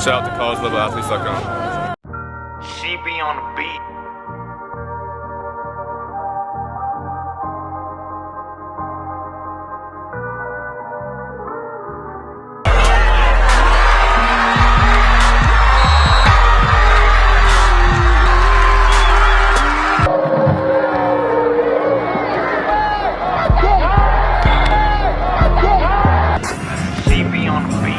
Shout out to collegelevel-athletes.com. She be on the beat. She be on the beat.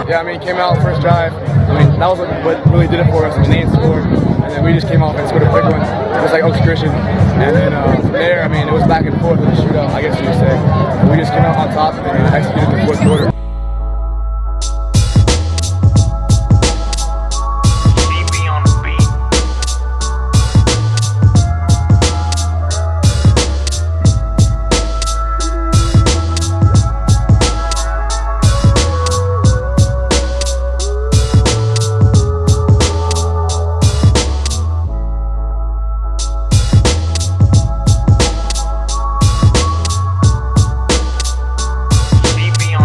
Yeah, I mean, came out first drive. I mean, that was what really did it for us. I mean, they scored, and then we just came out and scored a quick one, just like Oaks Christian. And then from there, I mean, it was back and forth with the shootout, I guess you could say. And we just came out on top and executed the fourth quarter. She be on the beat. She be on the beat. She be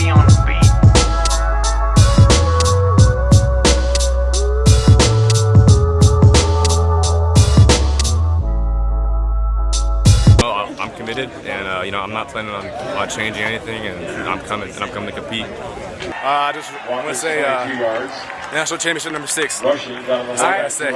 on the beat. Well, I'm committed, and I'm not planning on changing anything, and I'm coming to compete. I just want to say national championship number 6. That's all I gotta say.